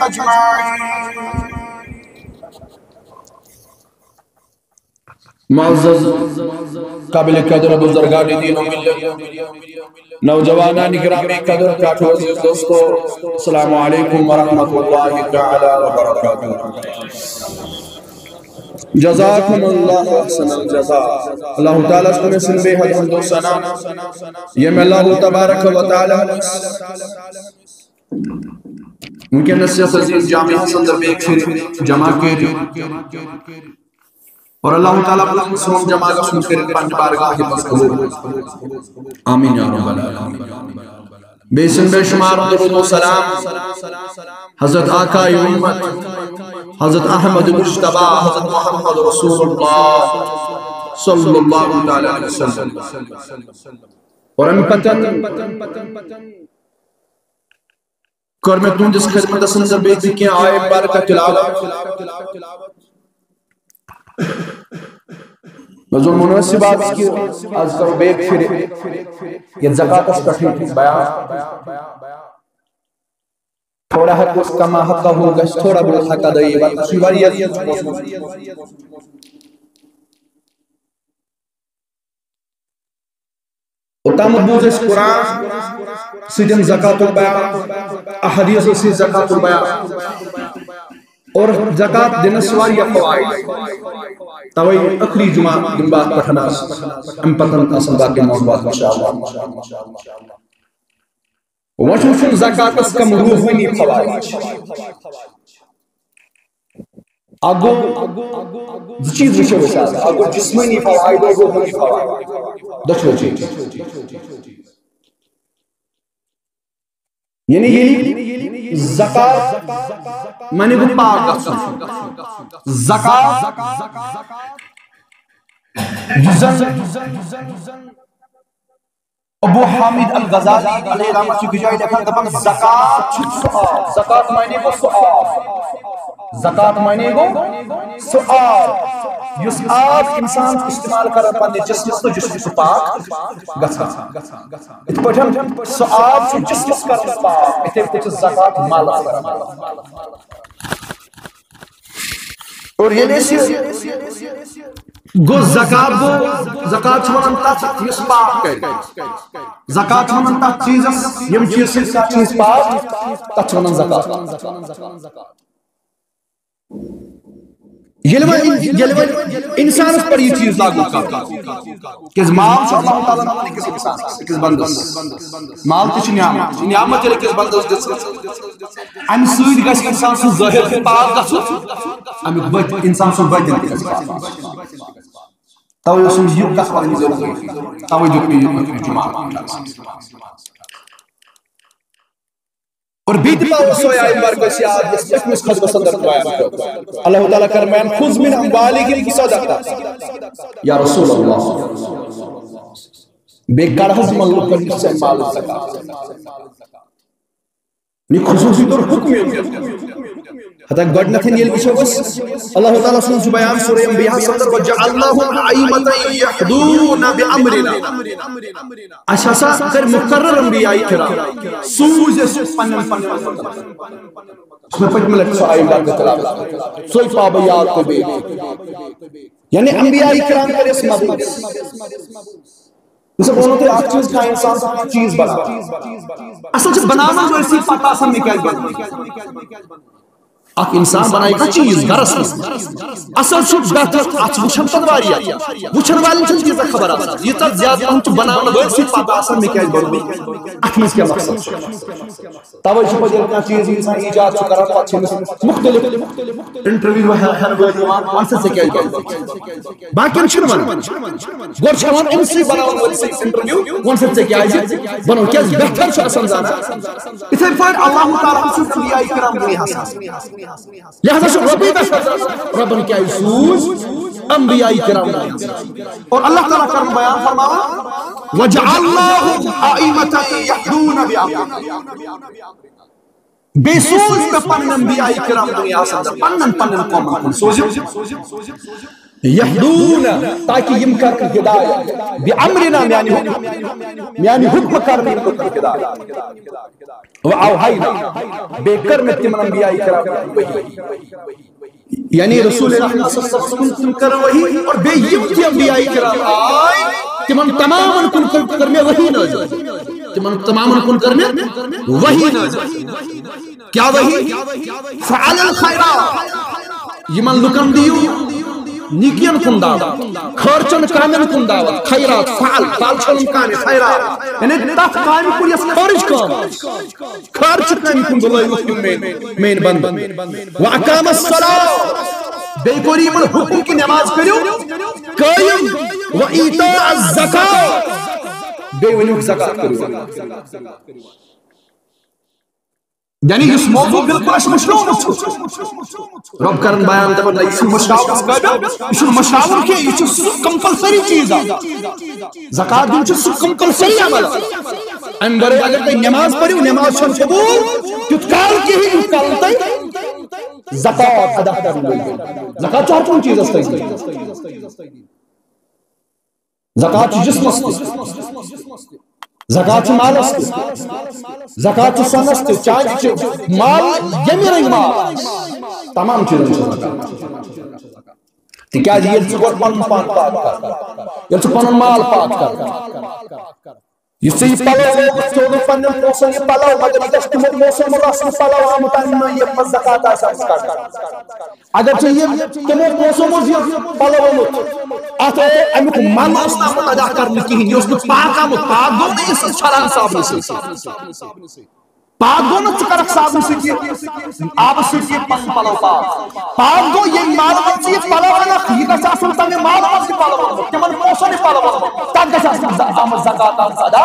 أجمعين. معزز قابل قدر بزرگان دین و ملت نوجوانان گرامی قدر کاٹھو عزیز دوستو السلام علیکم ورحمۃ اللہ تعالی وبرکاتہ. جزاکم اللہ احسن الجزاء. اللہ تعالیٰ تمہیں سن بے حد حمد و ثنا یم اللہ تبارک و تعالی ممکن نصیحت عزیز جامعہ صدر بیک پھر جمع کے اور اللہ تعالیٰ سون جمع کا سن کر پنج بارگاہ پس قبول آمین یا رب العالمین. بے سن بے شمار درود و سلام حضرت آقا امت حضرت احمد مجتبی حضرت محمد رسول اللہ صلی اللہ علیہ وسلم اور ہم پتن کرمت تندس خدمت سنزر بیتی کیا آئے بارکہ تلاوت نظر مناسبات کی آج کرو بیک پھر یہ زکاة اس کٹھی بیان تھوڑا حق اس کما حقہ ہوگا تھوڑا بہت حقہ دائی بات سیواریت اتام بوز اس قرآن سجن زکاة البیان احادیث اسی زکاة البیان اور زکاة دن سواری فوائد توئی اخری جمعہ دن بات پٹھنا ام پتن اصل باقی موضوعات انشاءاللہ. وشوشن زکاة اس کم روحانی فوائد آگو چیز وشو بساز آگو جسمانی فوائد اور روحانی فوائد دچو چیز یعنی زکاة معنی کو پاک زکاة ابو حامد الغزالی علیہ رحمت کی جائے دیکھا دبن زکاة معنی کو سؤال زکاة معنی کو سؤال یس آج انسان استعمال کر پانے جسم تو جسم سے پاک گھسا ات پٹھن سؤال سے جسم کر پاک ات پٹھن زکاة مال اور یہ لیسی گو زکاة چھوڑن تا چیز پاک کر زکاة چھوڑن تا چیز یم چیز سے چیز پاک تا چھوڑن زکاة یلوہ انسان اس پر یہ چیز لاگو کرتا کس مال چھو اللہ تعالیٰ نے کسی انسان کس بندس مال تیچ نعمت چلے کس بندس دس ام سوید گس انسان سو ظاہر پاک گسو ام انسان سو بد دن کس پاک توی اسم یہ کس والی ضرورت توی جو بھی جمعہ اور بیت پاو سویا مرکز یاد اس تکمس خطبہ صدر دعایا اللہ تعالیٰ کرمین خذ من اموالہم صدقہ یا رسول اللہ بے کڑھز ملک پر اس سے مال زکاة یہ خصوصی طور حکم ہے حتی گوڑنتھن یہ بچھوس اللہ تعالیٰ سنسو بیان سورہ انبیاء صدر وَجَعَلْنَاهُمْ عَيْمَتًا يَحْدُونَ بِعَمْرِنَا اشاسا کر مقرر انبیاء کرام سوز پنن اس میں پچ ملک سو آئی بات تلاوت سوئی پابیات کو بے یعنی انبیاء کرام کر اس مدد اسے بولو تو آپ چیز کا انسان چیز بنا اصل سے بنانا جو اسی پتا سم نکل گیا اک انسان بنائی کا چیز گرس اصل چھو بہتر آج وچھن پدواریات وچھن والی چھن چیزا خبر آتا یہ تا زیادہ ہم چھو بنانا وہ اسی پتا سم نکل گیا اکمیز کیا مقصد چھو تاوی چھو پجر کا چیز انسان ایجاد چھو کرا پاچھے مختلف انٹرویو ہے وانسا سے کیا گیا باقی ہم چھو گور چھوان انسی بناون والی سے انٹرویو وانسا سے کیا ہے بنو کیا بہتر چھو اصلا زانا اسے فائد اللہ تعالیٰ حسن انبیاء کرام دنیا حساس لہذا شو ربی کا رب نے کیا سوز انبیاء کرام اور اللہ تعالیٰ کرم بیان فرماوا وَجَعَلْنَاهُمْ أَئِمَّةً يَهْدُونَ بِأَمْرِنَا بے سوز پہ پنن انبیاء کرام دنیا حساس پنن قوم سوزیو یہدون تاکہ یم کرن ہدایت بامرنا میانی حکم کرن یم کرن ہدایت واوحینا بے کرن تمن انبیاء کرام وحی یعنی رسول اللہ صلی اللہ علیہ وسلم کرن وحی اور بے یم تی انبیاء کرام آئی تمن تمام کن کر میں وحی نازل تمن تمام کن کر میں وحی نازل کیا وحی فعل الخیرات یمن لکن دیو نیکین کن دعوت خرچن کامن کن دعوت خیرات فعل چلن کامی خیرات یعنی تف کامی کن یس خارج کام خرچ کامی کن دلائی وقت مین بند واقام الصلاة بے کوری من حکم کی نماز کریو قائم و ایتاء الزکاة بے ونیوک زکاة کریو یعنی اس موضوع بالکل اس مشروع رب کرن بیان دبن یہ مشاور قابل یہ مشاور کے یہ کمپلسری چیز ہے زکات دین چھ کمپلسری عمل اندر اگر کوئی نماز پڑھو نماز چھن قبول تتکال کی ہی کال تے زکات ادا کرن زکات چھ کون چیز ہے زکات جسم است زکات مال است زکات سنست چاچ مال یمی رنگ مال تمام چیزیں تکیازِ یل ژٕ گۄڈٕ پنُن پان پاک کر یل ژٕ پنُن مال پاک کر یُس ژےٚ یہِ پلو لوگُتھ ژےٚ اوٚنُتھ پننٮ۪ن پونٛسن یہِ پلو مگر یہِ گژھِ تِمو پونٛسو منٛز آسُن پلو آمُت اننہٕ یتھ منٛز زکات آسہِ آمٕژ کڑنہٕ اگر ژےٚ یہِ تِمو پونٛسو منٛز یہِ پلو اوٚنُتھ اتھ امیُک من اوس نہٕ آمُت ادا کرنہٕ کِہیٖنۍ یہِ اوس نہٕ پاک آمُت پاک گوٚو نہٕ یہِ چھلان صابنہِ سۭتۍ پاک گو نا ژٕ کرکھ صابنہِ سۭتۍ آبہٕ سۭتۍ یہِ پنُن پلو پاک گو ییٚمہِ مالہٕ منٛز ژٕ یہِ پلو انکھ یہِ گژھِ آسُن تمہِ مالہٕ منٛز یہِ پلو اوٚنمُت تِمن پونٛسن یہِ پلو اوٚنمُت تتھ گژھِ آسٕنۍ آمٕژ زکات آمٕژ ادا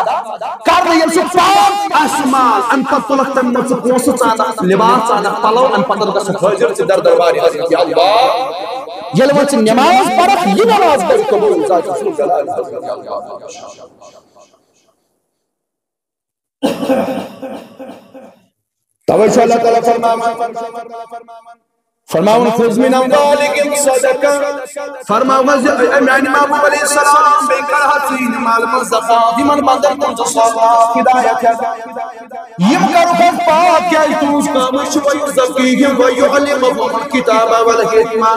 کرنہٕ ییٚلہِ سُہ پاک آسہِ مال امہِ پتہٕ تُلکھ تمہِ منٛز ژٕ پونٛسہٕ ژٕ انکھ لباس ژٕ انکھ پلو امہِ پتہٕ گژھکھ حٲضر ژٕ در دربارِ حضرت اللہ ییٚلہِ وۄنۍ ژٕ نٮ۪ماز پرکھ یہِ نٮ۪ماز گژھِ قبوٗل ذات رسول توے چھُ اللہ تعالیٰ فرماون خذ من اموالهم صدقہ فرماون میانہِ محبوب علیہ السلام بے کرہا ژٕ مال منٛز زکات یمن بندن کُن ژٕ سوزناو ہدایت یم کرُکھ پاک کیازِ تُہنٛز کٲمٕے چھِ وَیُزَکِّیہِم وَیُعَلِّمُہُم الکِتابَ والحِکمہ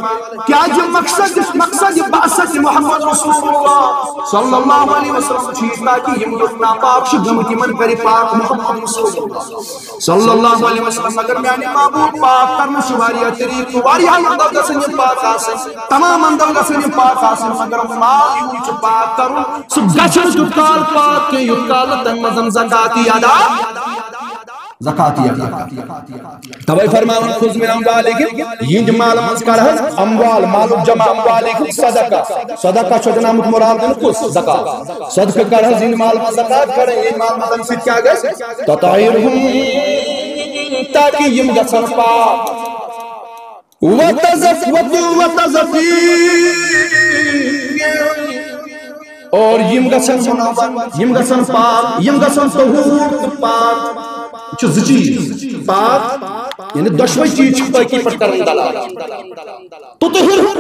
کیازِ مقصد بعثت محمد رسول اللہ صلی اللہ علیہ وسلم چھِ یہِ تاکہِ یم لُکھ ناپاک چھِ گٔمٕتۍ یمن کرِ پاک محمد رسول اللہ صلی اللہ علیہ وسلم مگر میانہِ محبوب پاک کرنہٕ چھِ واریاہ طریقہٕ واریاہ اندر گژھن یم پاک آسٕنۍ تمام اندر گژھن یم پاک آسٕنۍ مگر مال یوٗت چھُ پاک کرُن سُہ گژھِ نہٕ تیُتھ کال پاک کینٛہہ یُتھ کال نہٕ تمہِ منٛز زکاتی ادا زکاتی ادا توے فرماون خذ من اموالہم یہنٛدِ مال منٛز کر حظ اموال مالُک جمع اموالہم صدقہ صدقہ چھُ آمُت مراد دِنہٕ کُس زکات صدقہ کر حظ یہنٛدِ مال منٛز زکات کڑٕنۍ ییٚمہِ مال منٛز امہِ سۭتۍ کیاہ گژھِ تطہیرہم تاکہ یم گژھن پاک اور یم گژھن منور یم گژھن پاک یم گژھن طہور تہٕ پاک چھُ زٕ چیٖز پاک یعنی دۄشوے چیٖز چھِ پٲکی پٮ۪ٹھ کران دلالت تطہیرہم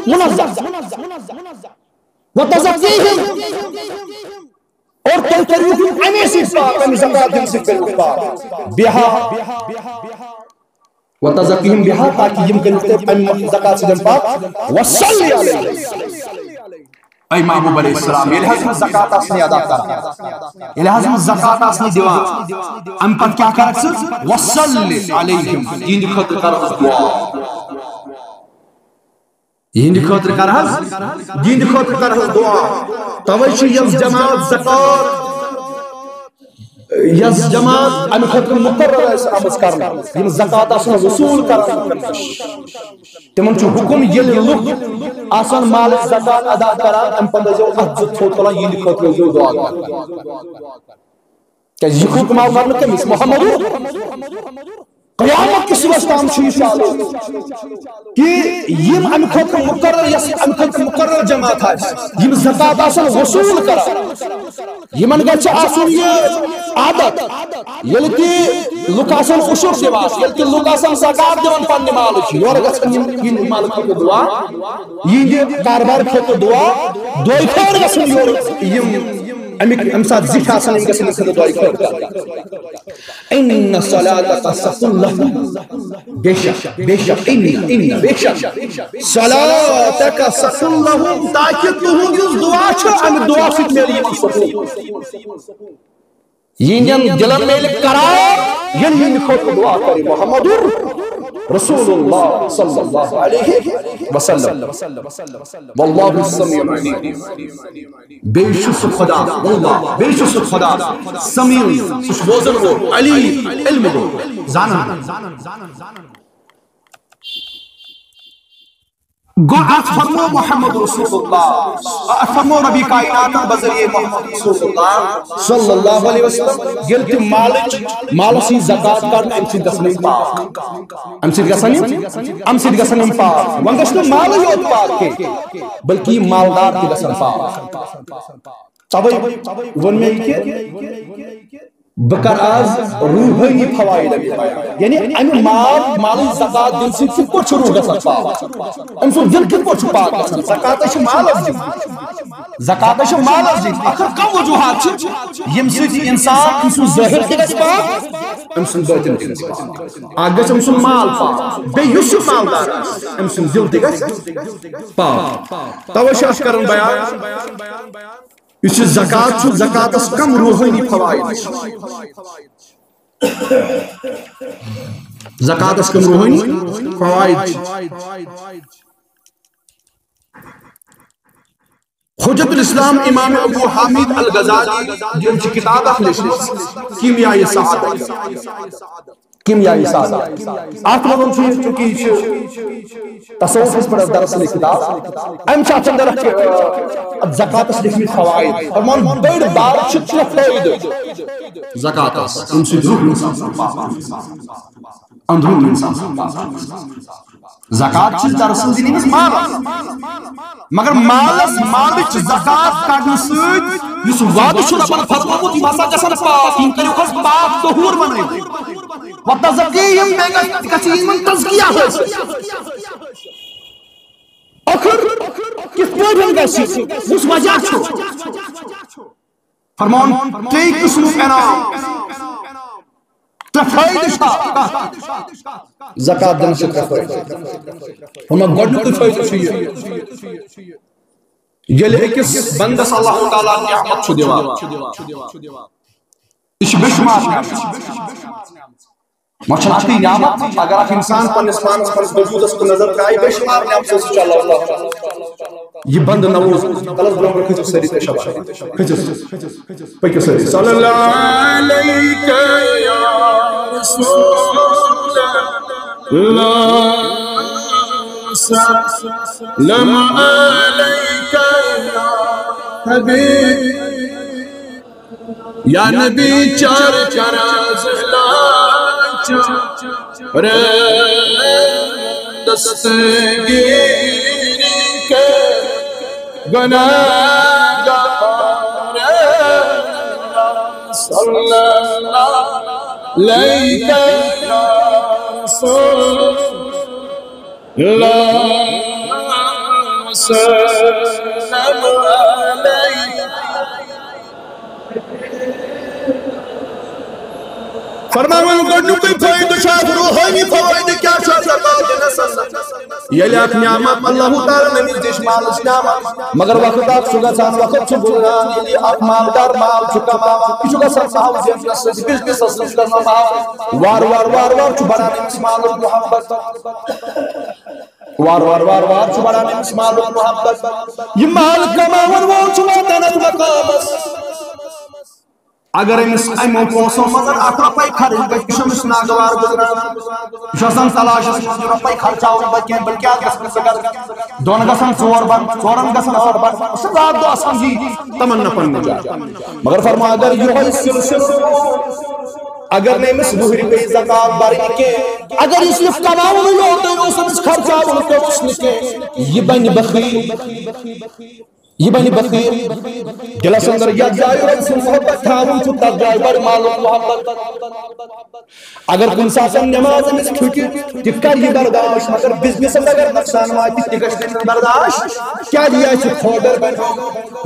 یم گژھن منظم وتزکیہم اور تُہۍ کٔرِہُکھ اَمے سۭتۍ پاک اَمہِ زکات دِنہٕ سۭتۍ کٔرِہُکھ پاک بِہا وتزکیہم بہا تاکہ یم کرِہُکھ اَمہِ زکات سۭتۍ پاک وصلی علیہم اے محبوب علیہ السلام ییٚلہِ حظ مےٚ زکات آسنی ادا کران ییٚلہِ حظ مےٚ زکات آسنی دِوان اَمہِ پتہٕ کیٛاہ کرکھ ژٕ وصلی علیہم یِہنٛدِ خٲطرٕ کر حظ دعا یِہنٛدِ خٲطرٕ کر حظ یِہنٛدِ خٲطرٕ کر حظ دعا توے چھُ یۄس جماعت زکات یس جماعت امہ خاطر مقرر آسہِ آمٕژ کرنہٕ یم زکات آسن وصول کران تمن چھُ حکم ییٚلہِ لُکھ آسن مال زکات ادا کران امہ پتہٕ ٲسۍزیو اتھ زٕ تھوٚد تُلان یِہنٛدِ خٲطرٕ ٲسۍزیو دعا کران کیازِ یہِ حکم آو کرنہٕ کٔمِس محمد قیامت کِس صبح تام چالو کہ یم امہ خاطر مقرر یس امہ خاطر مقرر جماعت یم زکات آسن وصول کران یمن گژھِ آسُن یہ عادت ییٚلہِ تہِ لُکھ آسن عشر دِوان ییٚلہِ تہِ لُکھ آسن زکات دِوان پننہِ مالٕچ یورٕ گژھن یِم مالہٕ خٲطرٕ دُعا یِہنٛدِ کاربار خٲطرٕ دُعا دۄیہِ خٲر گژھن یورٕ یِم امہ سات زِٹھۍ آسان یِم گژھن خٲطرٕ دۄیہِ خٲر ان صلاتک سکن لهم بے شک صلاتک سکن لهم تاکہ تہنٛد یُس دعا چھُ امہ دعا سۭتۍ میلہِ یِمن سکوٗن یِہنٛدٮ۪ن دِلن میلہِ قرار ییٚلہِ یِہنٛدِ خٲطرٕ دعا کرِ محمد رسول اللہ صلی اللہ علیہ وسلم واللہ السمیع العلیم بے شک خدا واللہ بے شک خدا سمیع سُہ چھُ بوزن وول علیم علم وول زانن گو فرمو محمد رسول اللہ فرمو ربی کائنات بذریعہ محمد رسول اللہ صلی اللہ علیہ وسلم یل تہ مالس زکات کرن ام سۭتۍ گژھن یِم پاک ام سۭتۍ گژھن یِم پاک وۄنۍ گژھِ نہٕ مالٕے یوت پاک کینٛہہ بلکہ یِم مالدار تہِ گژھن پاک توے ووٚن مےٚ یہِ کہِ بہ کر آز روحانی فوائد یعنی امہ مال زکات دل سے کت پٲٹھۍ چھُ روح گژھان پاک ام سُنٛد دل کت پٲٹھۍ چھُ پاک گژھان زکات چھِ مالس دِنۍ زکات چھِ مالس دِنۍ آخر کم وجوہات چھِ ییٚمہِ سۭتۍ انسان أمۍ سُنٛد ظٲہِر تہِ گژھِ پاک أمۍ سُنٛد باطن تہِ گژھِ پاک اکھ گژھِ أمۍ سُنٛد مال پاک بیٚیہِ یُس یہِ مالدار آسہِ أمۍ سُنٛد دل تہِ گژھِ پاک توے چھِ أسۍ کران بیان یُس یہِ زکات چھُ زکاتس کم روحانی فوائد زکاتس کم روحانی فوائد حجت الاسلام امام ابو حامد الغزالی جن کی کتاب اخ لیکھمٕژ کیمیائے سعادت کیمیائے سعادت اتھ منٛز چھُ چونکہ تصوفس پٮ۪ٹھ درس کتاب امہِ چھِ اتھ اندر زکاتس لیکھمٕتۍ فوائد فرمان بٔڑ بار چھِ ترٛےٚ فٲیدٕ زکاتس امہِ سۭتۍ روح انسان پاک اندروٗن انسان پاک زکات چھِ دراصل دِنۍ أمِس مالس مگر مالٕچ زکات کڑنہٕ سۭتۍ یُس وعدٕ چھُ رۄبن فرمومُت یِم ہسا گژھن پاک یِم کٔرِو حظ پاک طہوٗر بنٲوِتھ وتزکیہم بیٚیہِ گژھِ یِمن تزکیہ حٲصِل ٲخر کِتھ پٲٹھۍ گژھِ یُس وجہ چھُ فرمان ترٛیٚیہِ قٕسمُک انعام ترٛےٚ فٲیدٕ چھِ زکات دِنہٕ سۭتۍ ترٛےٚ فٲیدٕ فرمان گۄڈنیُکُے فٲیدٕ چھُ یہِ ییٚلہِ أکِس بندس اللہ تعالیٰ نعمت چھُ دِوان یہِ چھِ بے شُمار وۄنۍ چھنہٕ اکھٕے نعمت اگر اکھ انسان پننس پانس پننس وجودس کُن نظر ترایہِ بے شُمار نعمتو سۭتۍ چھُ اللہ تعالیٰ یہ بند نوز تلس برونٛہہ کھٔژِو سٲری تہٕ شباب کھٔژِو پٔکِو سٲری صلی اللہ علیکہ یا رسول اللہ سلام علیکہ یا حبیب یا نبی چار ازلا دستگیری کے گناہگار صلی اللہ علیہ رسول اللہ وسلم علیہ فرماون گۄڈنیُکُے فٲیدٕ چھُ اکھ روحٲنی فوٲیدٕ کیٛاہ چھُ زکات دِنس ییٚلہِ اکھ نعمت اللہ تعالیٰ نٔمِس دِژ مالٕچ نعمت مگر وقت اکھ چھُ گژھان وقت چھُ گُزران ییٚلہِ اکھ مالدار مال چھُ کماوان یہِ چھُ گژھان مال زیننس سۭتۍ بِزنِسس منٛز چھُ گژھان مال وارٕ چھُ بڑان أمِس مالُک محبت وارٕ چھُ بڑان أمِس مالُک محبت یہِ مال کماون وول چھُ واتان اتھ مقامس اگر أمِس اَمو پونٛسو منٛز اکھ رۄپے خرٕچ گژھِ یہِ چھُ أمِس ناگوار گُزران یہِ چھُ آسان تلاشس منٛز یہِ رۄپے خرچاوُن بہٕ کینٛہہ بٔلۍ کیٛاہ گژھِ ژٕ کر دۄن گژھن ژور بنٛد ژورن گژھن ٲٹھ بنٛد یہِ چھُ رات دۄہ آسان یی تمنا پننہِ جایہِ مگر فرما اگر یِہوے سلسلہٕ اگر نے مس وہری پہ زکات بری کے اگر اس نے کماؤ یوت اس مس خرچا ان کو اس نے یہ بن بخیل یہ بنی بخیر دلس اندر یا جائے رب سے محبت تھاون چھو تک جائے بر مال و محبت اگر کن ساسن نماز میں کھوٹی تکر یہ برداشت مگر بزنس اگر نقصان واتی تکشن برداشت کیا دیا ہے کھوڑر بن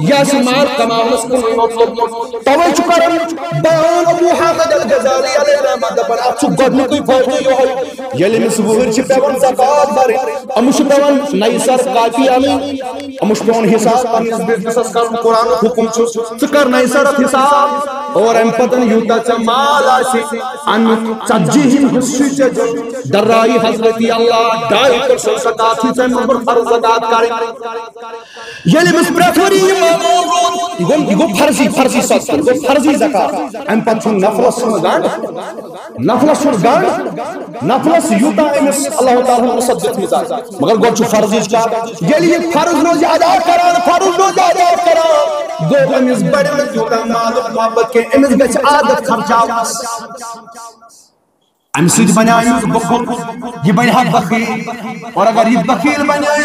یا سے مال کماؤنس کو مطلب توے چکرم بیان ابو حامد الغزالی علیہ رحمت پر آپ چھو گدن کوئی فوجی جو ہے یلی میں سبور چھ پیون زکاة باری اموش پیون نئی سر کافی آمین اموش پیون حساب اس بزنس کا قرآن حکم چھو کر نئی سرت حساب اور ام پتن یوتا چا مال آشی ان چجیہن حسی چا در رائی حضرتی اللہ ڈائی پر سو سکاتی چا نمبر فرض زکاة کاری یلی مس پریفوری امام یہ گو فرضی ساتھ گو فرضی زکاة ام پتن نفلس سن گانڈ نفلس یوتا امس اللہ تعالیٰ مصدق مزاج مگر گو چھو فرضی کا یلی یہ فرض روزی ادا کران فرض روزی ادا کران گو امس بڑے میں یوتا مال محبت کے امس گچ عادت خرچا امس سید بنائی بخل یہ بنی حق بخیل اور اگر یہ بخیل بنائی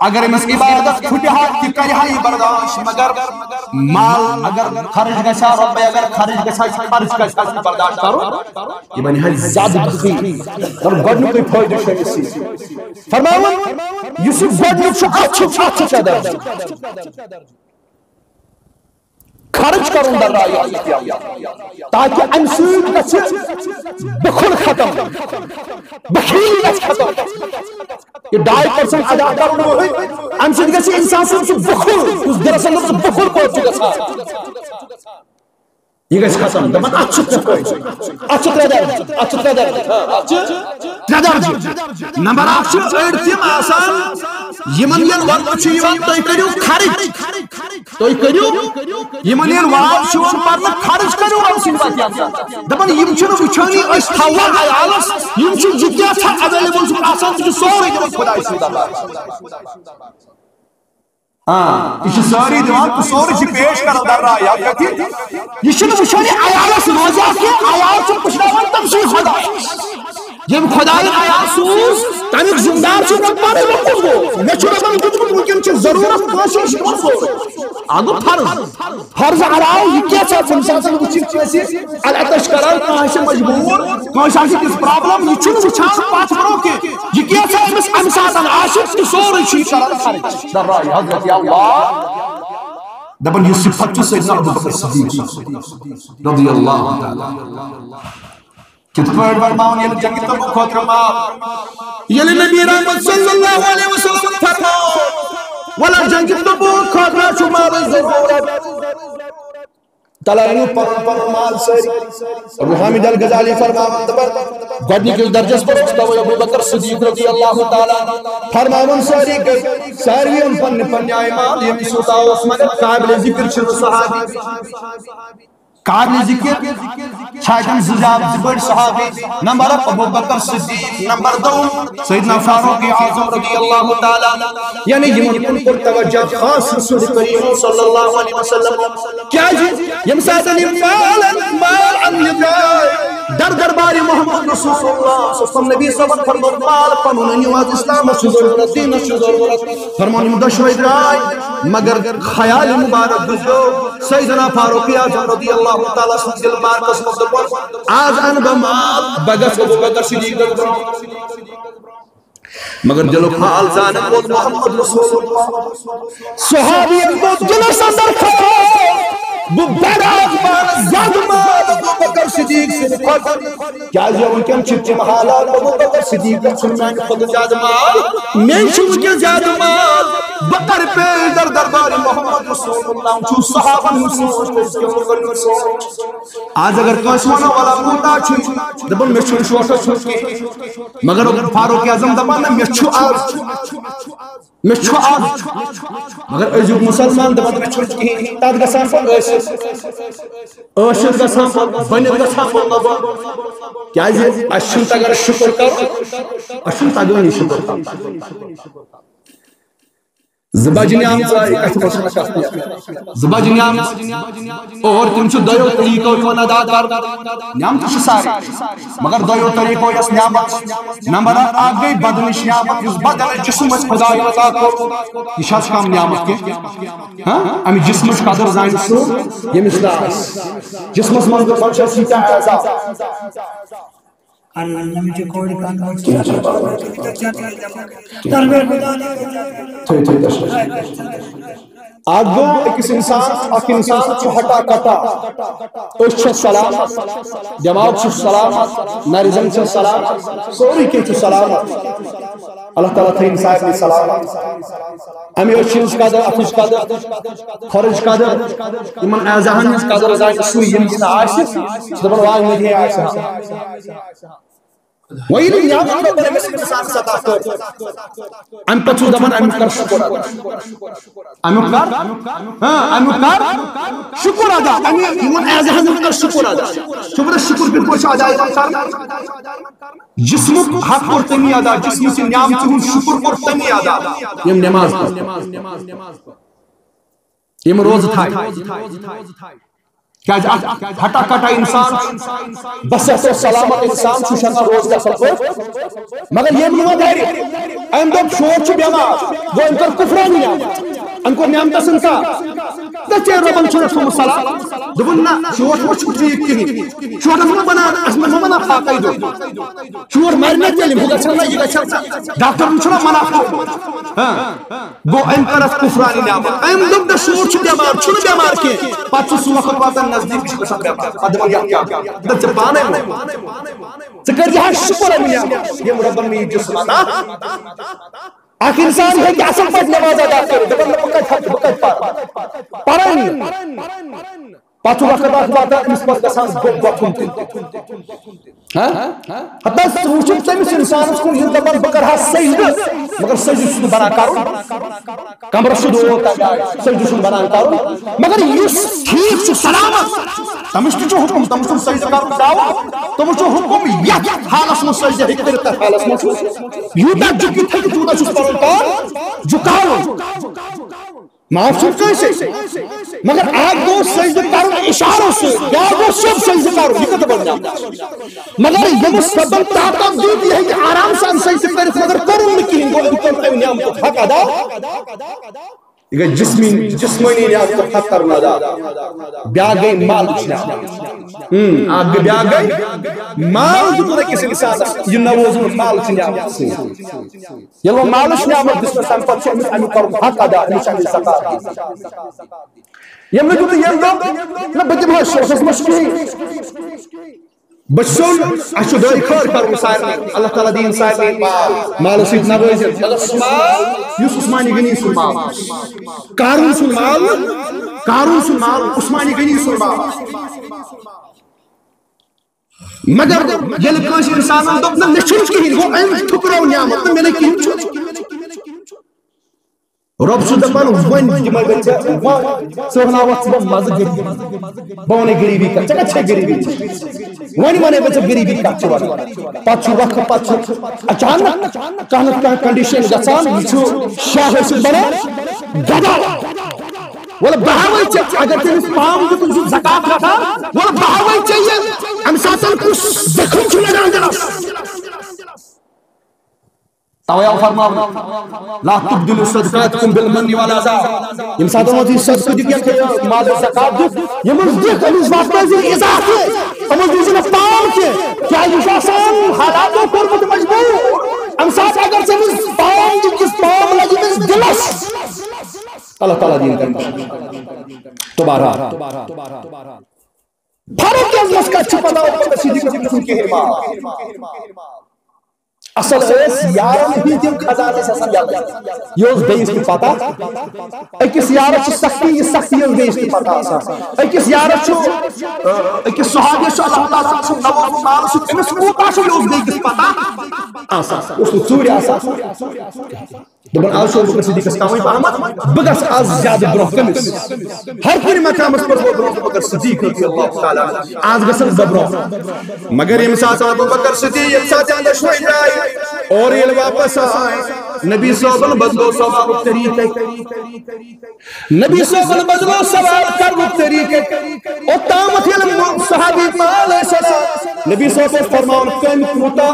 اگر امس عبادت کھٹی حق کی کری ہائی برداشت مگر مال اگر خرج گشا رب اگر خرج گشا برداشت کرو یہ بنی حق زیادہ بخیل اور گڑن کوئی فائدہ شکسی فرماون یوسف گڑن چھو اچھو چادر خرچ کروں در رہا تاکہ انسوٹ گچھے بخل ختم بخیل گچھ ختم یہ 2% ادا کرنا ہوئی انسوٹ گچھے انسان سے بخل اس درسل سے بخل کو چکا یہ گچھ ختم دمان اچھو تردر نمبر اچھو ایڈتیم آسان یمن ین وقت چھویوان تو کریو خرچ یمن ین وقت چھویوان پرنا خرچ کریو رمسین باتی دمان یم چھنو بچھانی اس تھاوا آیالس یم چھن جتیا چھا اویلیبل چھو آسان چھو سوری دیوان خدای سیدہ بار یہ ساری دیوان تو سوری چھ پیش کرو در رہا یا کہتی یہ چھنو بچھانی آیالس روزہ کے آیال چھو پشناوان تمشی خدای جب خدای آیات سوز تنک زندار سے رکھانے وقت گو میں چھوڑا بن کچھ ممکن چھے ضرورت کوشش کرو آگو فرض علاؤ یہ کیا چاہتا انسان سے کچھ چیزی الاتش کرال کہاں سے مجبور کہاں سے کس پرابلم یہ چھوڑ بچھان پاس کرو کہ یہ کیا چاہتا ہے امساتا عاشق کی سوری چیز کرال خارج در رائی حضرت اللہ دبن یہ صفت چھو سیدنا ابو بکر صدیق رضی اللہ تعالی کت پر فرماؤں یہ جنگی تبو خطر ماں یہ نبی رحمت صلی اللہ علیہ وسلم فرماؤں ولا جنگی تبو خطر شمار ضرورت تلائنو پر مال سری ابو حامد الغزالی فرماؤں دبر گوڑنی کے درجس پر استوى ابو بکر صدیق رضی اللہ تعالی فرماؤں ساری گئی ساری ان پن آئیمان یہ مسوطا عثمان قابل ذکر شروع صحابی قابل ذکر چھاکن زجاب زبر صحابی نمبر ابو بکر صدیق نمبر 2 سیدنا فاروق اعظم رضی اللہ تعالی یعنی یہ من پر توجہ خاص رسول کریم صلی اللہ علیہ وسلم کیا جی یمساتن مال یدائی درباری محمد رسول اللہ صلی اللہ علیہ وسلم نبی صبر فرمود مال پنون نیواز اسلام سے ضرورت دین سے ضرورت فرمانی مدشوی درائی مگر خیال مبارک گزرو سیدنا فاروق اعظم رضی اللہ تعالیٰ سے دل بار قسم دبر آج ان بمال بگس ابو بکر صدیق دبر مگر جلو حال زانم بود محمد رسول اللہ صحابی بود جلو سندر خواہ ببراز مان زیاد مال ابو بکر صدیق سے خواہ کیا یہ ان کے ہم چھپچے محالات ابو بکر صدیق سے میں خود زیاد مال میں چھوچ کے زیاد مال بکر پہ دربار محمد رسول اللہ چھو صحابہ آج اگر کوشوانا والا بوتا چھو دبن میں چھو شوٹا چھو مگر فاروق اعظم دبن میں چھو آج مگر ایجوب مسلمان دبن میں چھو تاد گسان پر اشد گسان پر بنید گسان پر نبا کیا جی اشد اگر شکر کرو اشد اگر شکر کرو زبجنیام زبجنیام اور تم دویو طریقو یوان ادا کر نعمت سارے مگر دویو طریقو یس نعمت نمبر اکھ گئی بدنش نعمت اس بدن جسم خدا عطا کور یہ کم نعمت کی امی جسمش قدر زان سو یمس جسمس من سیتا آگو ایک انسان ہٹا کٹا اس سلامت دماغ سلامت نریزن سلامت سوری کے سلامت اللہ تعالیٰ تھین صاحب نے سلامت امی چیز قدر اتش قدر خرج قدر یمن اعزاہن ہز قدر ازائی سوئی یمن آشت دبن واغ مجھے آشت وہی نعمت رب نے مثل انسان ستا کر ام پچھو دمن ام کر شکر شکر ادا یمن اعزاہن کر شکر ادا شکر پھر کچھ ادا جسم حق اور تمی ادا جسم سے نعمت شکر اور تمی ادا یم نماز یم روز تھائی ہٹا کٹا انسان بس سلامت انسان شنا روز گسل پہ مگر یہ نمو داری ام دب شور چھ بیمار وہ ان کر کفرانی نعمت ان کو نعمت سن کا تچے ربن چھوڑ تھو سلام دبن نہ شور وہ چھ ٹھیک کی شور نہ بنا اس میں منا فاقی دو شور مرنے کے لیے ہوگا چلنا یہ چلتا ڈاکٹر چھوڑا منا ہاں وہ ان کر کفرانی نعمت ام دب شور چھ بیمار چھوڑ بیمار کے پچ سو وقت واتن نزدیک چھ سب قدم یا کیا دچ پانے ذکر یہ شکر ہے یہ ربن میں جسم ادا آخر انسان ہے کہ اصل پاک نماز ادا کرے دبن بکت حق بکت پارن پاتو وقت واتا اس پر گسان گوتھن حتی وچھن تمس انسان کو یہ دبن بکر ہا سجدہ مگر سجدہ چھ بنا کرن کمر چھ دو سجدہ چھ بنا کرن مگر یہ ٹھیک چھ سلامت تمس چھ حکم تمس سجدہ کرن داو تمس چھ حکم یا حالس میں سجدہ کرت حالس میں یوتا جکی تھک تودا چھ پرن کار جھکاو معاف چھوٹ کیسے مگر آگ دو سجدہ کرن اشاروں سے یا وہ سب سجدہ کرن یہ کتب بنا مگر یہ سبب طاقت دیتی ہے کہ آرام سے سجدہ کرن مگر کرن مکین وہ کرتے نعمت حق ادا یہ جسمانی نعمت حق کرنا ادا بیا گئی مال چھ آگ بیا گئی مال جو کس انسان یہ نوز مال چھ نعمت یہ وہ مال چھ نعمت جس میں سمپت چھ امی کرن حق ادا نشان زکات یہ میں جو یہ نہ بچے بہت شخص مشکل بچون اشو دائی خار کرو سائر اللہ تعالیٰ دین سائر مال سیت نوازت مال یس عثمانی غنی سن مال کارون سن مال عثمانی غنی سن مال مگر یل کانش انسان دوپنا نشنچ کہیں وہ این ٹھکراو نعمت میں نے کہیں رب سو دپان ون جمع بچہ سونا وقت مز بونے غریبی کا چکا چھ غریبی ون ونے بچہ غریبی کا چھ پچھ وقت پچھ اچانک کا کنڈیشن گسان یہ شاہ سے بنا گدا ولا بہاوی چھ اگر تم پام جو تم زکات رکھا ولا بہاوی چاہیے ہم ساتن کو زخم چھ لگا دینا تویا فرماؤ لا تبدلوا صدقاتكم بالمن والعذاب یم ساتھ موتی صدقہ دیا کہ مال زکات دو یمن دیکھ اس بات میں اضافہ ہم دوسرے پام کے کیا یہ آسان حالات کو پر مجبور ہم ساتھ اگر سے پام جس پام لگی میں دلس اللہ تعالی دین کرتا دوبارہ فرق ہے اس کا چھپا اور سیدھی کو کے حرما اصل اس یارن ہی تم خزانے سے سمجھا یہ اس بیس کی پتا اکس یارت چھ سختی یہ سختی اس بیس کی پتا اکس یارت چھ اکس صحابی چھ اللہ تعالیٰ چھ نواز مال چھ امس کوتا چھ اس بیس کی پتا آسا اس کو چوری آسا دبن آج شو بکر صدیق اسکاوی پاہمت بگس آز زیادہ بروح کمس ہر کوئی مقام اس پر وہ بروح بکر صدیق رضی اللہ تعالیٰ آز گسن ببروح مگر یہ مساعد ابو بکر صدیق یہ مساعد اندر شوئی جائے اور یہ واپس آئے نبی صاحب بدلو سوال طریقے نبی صاحب بدلو سوال کرو طریقے اور تامت علم صحابی پال السلام نبی صاحب فرمان کم کوتا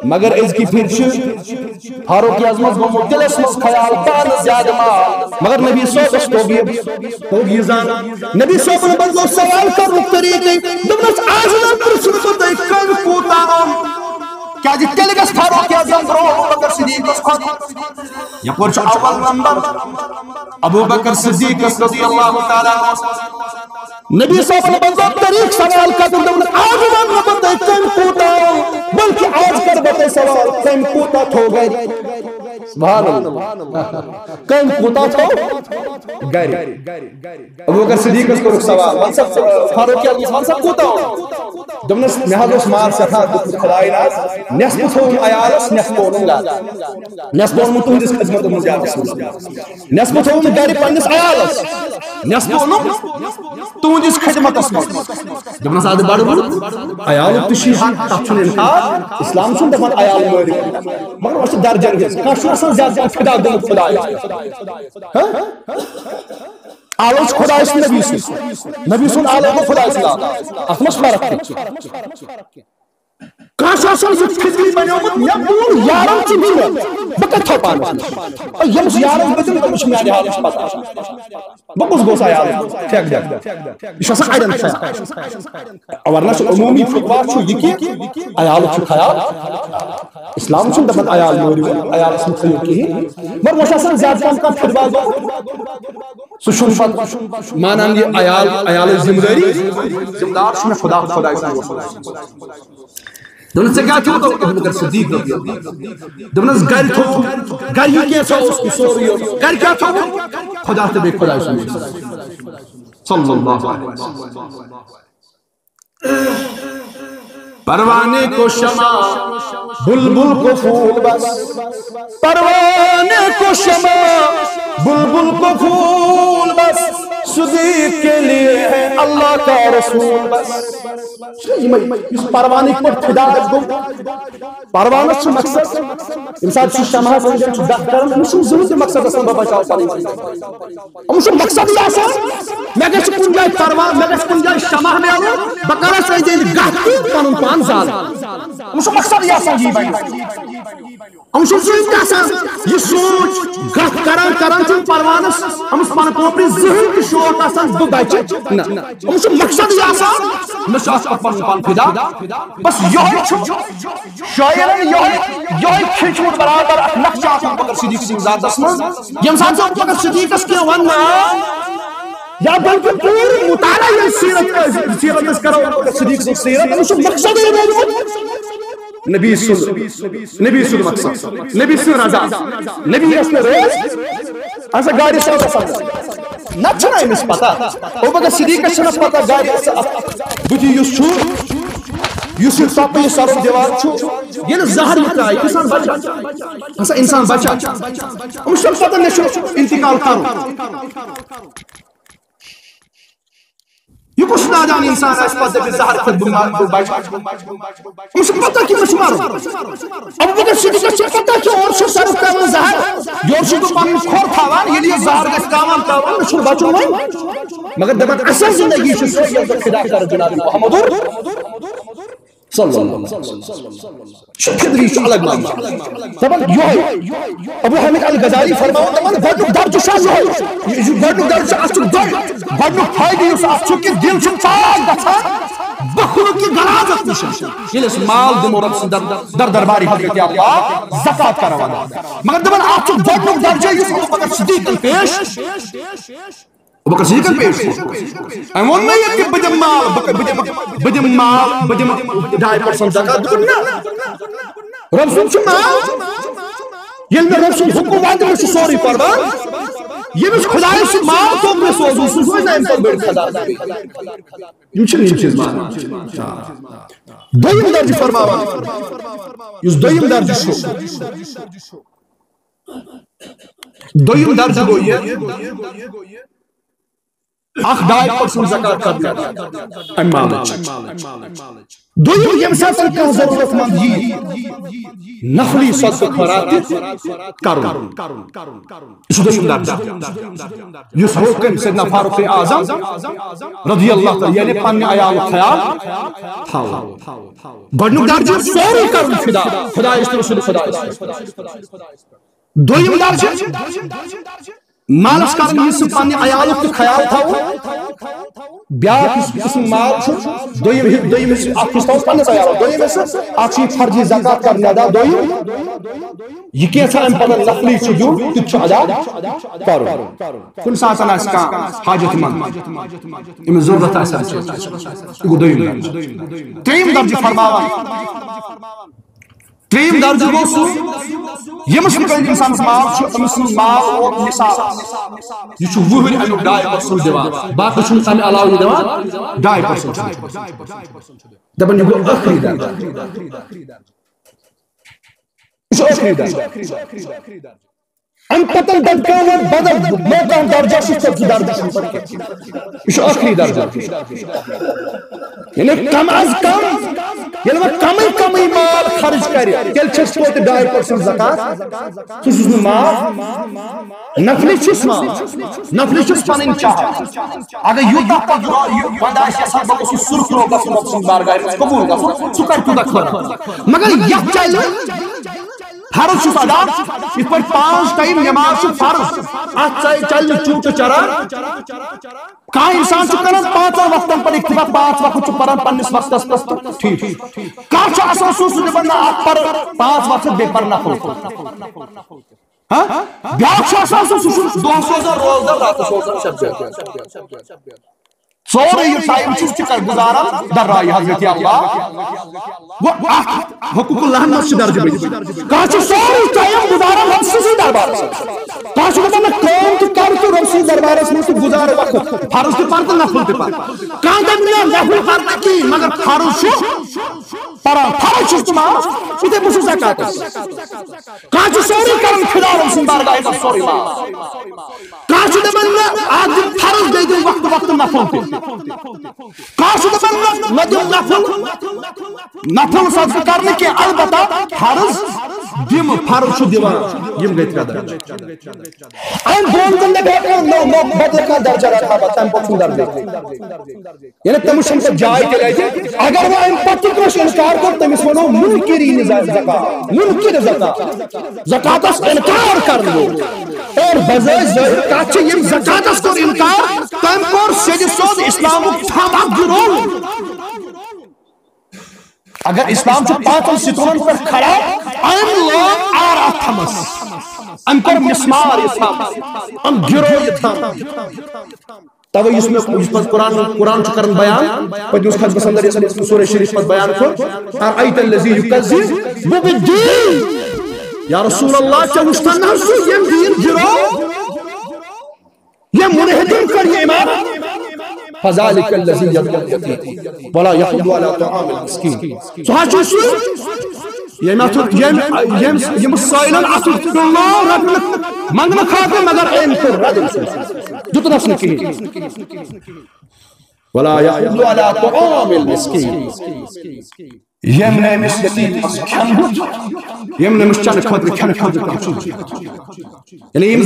مگر اس کی پھر فاروق اعظم گو دلس مز خیال پان زیادہ مال مگر نبی صاحب تو زان نبی صاحب بدلو سوال کرو طریقے دمس آزاد پرسن تو کم کوتا کیا جی تیل گس فاروق اعظم برو ابو بکر صدیق اس یپور چھ اول نمبر ابو بکر صدیق رضی اللہ تعالی عنہ نبی صاحب نے بندہ طریق سوال کا تو آج نہ بندہ کم کوتا بلکہ آج کر بتے سوال کم کوتا ہو گئے سبحان اللہ کم کوتا تھو گھر ابو بکر صدیق اس کو سوال منصب فاروق اعظم منصب کوتا دمنس نہادس مار سٹھا خدای ناز نصف تھو عیالس نصف اونم گا نصف اونم تہندس خدمت من زیادہ نصف تھو گھر پنس عیالس نصف اونم تہندس خدمت من دمنس اد بڑ عیال تشی حق تچن انکار اسلام چھن دپان عیال مٲرِو مگر اس درجن گژھِ کانٛہہ چھُ آسان زیادٕ فدا گوٚمُت خدایس آلوچ خدا اس نبی سن آلو کو خدا اسلام اتمس فرق کانٛہہ آسان یہ فکری بنیومت مےٚ بوٗل یارن ژٕ نِمت بہٕ کتہِ تھاو پانس ییٚمِس یارن بدل تٔمِس چھِ میانہِ حالٕچ پتہ بہٕ کُس گوٚژھ عیال ٹھیکہٕ در یہِ چھُ آسان اڑٮ۪ن خیال ورنہ چھُ عموٗمی فتوا چھُ یہِ کہِ عیالُک چھُ خیال اسلام چھُنہٕ دپان عیال مٲرِو عیالس مہٕ تھٲیِو کِہیٖنۍ مگر وۄنۍ چھُ آسان زیادٕ پہم کانٛہہ فتوا گوٚمُت سُہ چھُنہٕ پتہٕ مانان یہِ عیالٕچ ذمہٕ دٲری ذمہٕ دار چھُ مےٚ خۄداے سُنٛد دونس کیا تھو تو ابو بکر صدیق دونس گھر تھو گھر یہ کیسا اس کی سوری گھر کیا تھو خدا تے خدا صلی اللہ علیہ وسلم پروانے کو شمع بلبل کو پھول بس پروانے کو شمع بلبل کو پھول بس صدیق کے لیے ہے اللہ کا رسول بس اس پروانے کو خدا گو پروانے سے مقصد انسان سے شمع سمجھن چھ دخ کرن مش ضرورت مقصد اسن بچاو پانی مش مقصد یہ آسان میں گژھ کن جائے پروان میں گژھ کن جائے شمع میلو بکرا سے دے گھٹ پنن پان زال مش مقصد یہ آسان جی بھائی ہم سوچ آسان یہ سوچ گھٹ کران کران چھ پروانس ہم پن پوپری ذہن کی شوق آسان بہ بچ نہ ہم مقصد یہ آسان مش پن پان فدا بس یہ شاعرن یہ کھچمت برابر نقشہ ابو بکر صدیق سن ذاتس من یم سان ابو بکر صدیقس کی وننا یا بلکہ پوری مطالعہ سیرت کرو ابو بکر صدیق سن سیرت مش مقصد یہ نبی سن مقصد نبی سن رضا نبی اس نے روز ایسا گاڑی صاحب نہ چھنا امس پتہ ابو بکر صدیق چھنا پتہ گاڑی بُتھی یُس چھُ یُس یہ سپ یہ سر دیوار چھُ ییٚلہِ زہر یہِ انسان بچا ہسا انسان بچا أمِس چھُنہٕ پتہ مےٚ چھُ انتقال کرُن یہ کچھ نادان انسان اس پتہ کہ زہر خود بچا اس پتہ کہ مش مارو ابو بکر صدیق سے پتہ کہ اور سے سر کا زہر یور سے تو پن کھور تھاوان یہ لیے زہر گس کامن تھاوان مش بچو مگر دبن اصل زندگی چھ سو یہ خدا کر جناب محمد صلی اللہ علیہ وسلم شکری چھ الگ مان دبن یہ ابو حامد الغزالی فرماؤ دبن گڈ درج شاہ یہ گڈ درج اس گڈ فائدہ اس اس کہ دل چھ پاک گژھان بخلق کی غلاظت نشان ییٚلہِ مال دمو رب سن در درباری حضرت اللہ زکات کروانا مگر دبن اپ چھ گڈ درج اس ابو بکر صدیق پیش ابو بکر صدیق پیش امون میں یہ کہ بدم مال بدم مال بدم 2% زکات دنا رب سن چھ مال یل میں رب سن حکم وعدہ چھ سوری پروان یہ مش خدای سے مال تو میں سوزو سوزو نہ ان پر بڑھ خدا یہ چھ چیز مان دویم درج فرماوا اس دویم درج شو دویم درج گو یہ اخ 2% زکات کرنا ام مالچ دویم یم ساتن کا ضرورت مند یہ نفلی صدقہ خیرات کرن اس دویم درجہ یس حکم سیدنا فاروق اعظم رضی اللہ تعالی یعنی پن عیال خیال تھاو گڈنک درجہ سوری کرن فدا خدا اس رسول خدا دویم درجہ مالس کرن یہ پن عیال تو خیال تھاو بیاکھ قسم مال دویم اکھ پنس عیال دویم اکھ فرضی زکات کرنا ادا دویم یہ کیسا ام پتہ نفلی چھ دیون تہ ادا کرن کن ساتن اس کا حاجت مند ام ضرورت اس گو دویم تریم درجہ فرماوان تریم درجہ گو سو یمس نکل انسان مال چھ امس مال اور نصاب یہ چھ وہر امیک 2% دیوان باقی چھ تمہ علاوہ دیوان 2% دپن یہ گو آخری درجہ آخری درجہ ام پتن دبکان بدل موقع درجہ شخص درجہ یہ آخری درجہ یعنی کم از کم یعنی وہ کم مال خرچ کرے تیل چھس پوت 2% زکات چھس مال نفلی چھس مال نفلی چھس پنن چاہ اگر یوتا پتہ وداش یسان بس سرخ رو بس مقصود بارگاہ قبول گژھو سہ کر تو دکھ مگر یہ چلے فرض چھ ادا اس پر 5 ٹائم نماز چھ فرض ات چل چوٹ چران کا انسان چھ کران 5 وقتن پر اکتفا 5 وقت چھ پران پنس وقتس پس ٹھیک کا چھ اساس سو بندہ ات پر 5 وقت بے پر نفل ہاں بیاکھ چھ اساس سو دو سوزا روز دا رات سوزا شب سورے یہ ٹائم چھ کر گزاران در رائے حضرت اللہ وہ حقوق اللہ میں سے درجہ بھی کاش سورے ٹائم گزاران ہم سے دربار کاش میں کام تو کر تو رب سے دربار میں سے گزار وقت فرض کے پڑھ نفل کے پڑھ کہاں دنیا نفل پڑھ کی مگر فرض چھ پر فرض چھ تمام تے مش زکات کاش سورے کرن خدا رب سے بارگاہ میں سورے کاش دمنا آج فرض دے دو وقت نفل کاش دمنا مدن نفل صدقہ کرنے کے البتہ فرض دم فرض چھ دیوان یم گیت کا درجہ ان دون دن بیٹھے نو بدل کا درجہ رکھا تم پچھو درجہ یعنی تم شن سے جائے چلے جائے اگر وہ ان پتہ کو انکار کر تم اس ونو منکرین زکات منکر زکات اس انکار کر لو اور بجائے زکات یم زکات اس کو انکار تم پر سید سود اسلام تھام گرو اگر اسلام چھ پانچ ستون پر کھڑا ام لوگ آرا تھمس ام پر مسمار اسلام ام گرو یہ تو اس میں قرآن کرن بیان پتہ خط بسندر سورہ شریف پر بیان کر ارایت الذی یکذب بالدین یا رسول اللہ کیا وشتن نہ یم دین گرو یہ منہدم کر یہ ایمان فذلك الذي يدعو اليتيم ولا يحض على طعام المسكين صحاح یم سائلن عطف اللہ رب منگنا کھاتے مگر این کر رد جتنا سنکی ولا يحض على طعام المسكين یم نے مسکین اس کھن یم نے مشچن خاطر کھن یعنی یم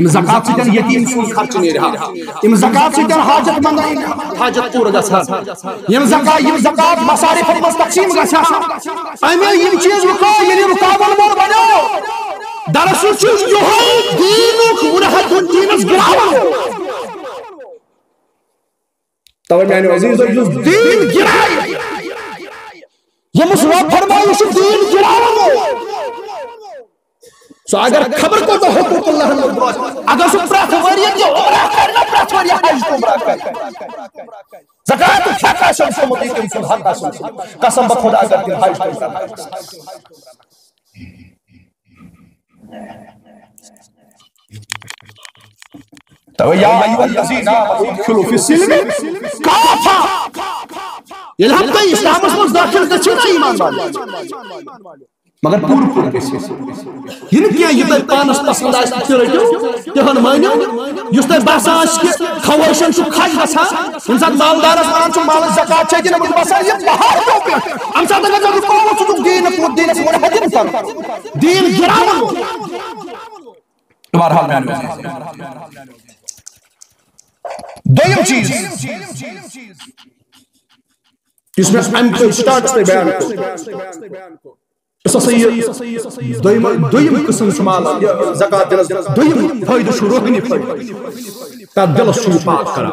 زکات سے یتیم سن خرچ نہیں رہا یم زکات سے حاجت مند حاجت پورا گژھا یم زکات مصارف مس تقسیم گژھا امی یم چیز رکا یعنی رکاوٹ مور بنو دراصل چیز جو ہے دینک منحت دینس گراو تو میں نے عزیز دین گرائی یہ مسلمان فرمائش دین گراو سو اگر خبر کو تو حقوق اللہ نے اگر سو پراتھوریت جو عمرہ کرنا پراتھوریت حج کو عمرہ کر زکاة کھاکا شمس کو مطیقن سن حقا سن قسم بخدا اگر تن حج کو کرنا تو یا ایوہ الذین آمنوا ادخلوا فی السلم کافا یہ ہم تو اسلام اس داخل کرچے نا ایمان والے مگر پور پور یہ یہ تہ پانس پسند آس تہ رٹو تہن مانو اس تہ باسان کہ خواشن کھج گژھان یم سات مالدارس ونان مال زکات چھ دن باسان یہ پہاڑ پہ ام سات اگر رکو ژٕ دین دینس حجم کر دین گراون بہرحال دویم چیز اس میں ام سٹارٹ سے بیان اس یہ دویم قسم شمال زکات دلس دویم فائدہ شو روحانی فائدہ تا دلس شو پاک کران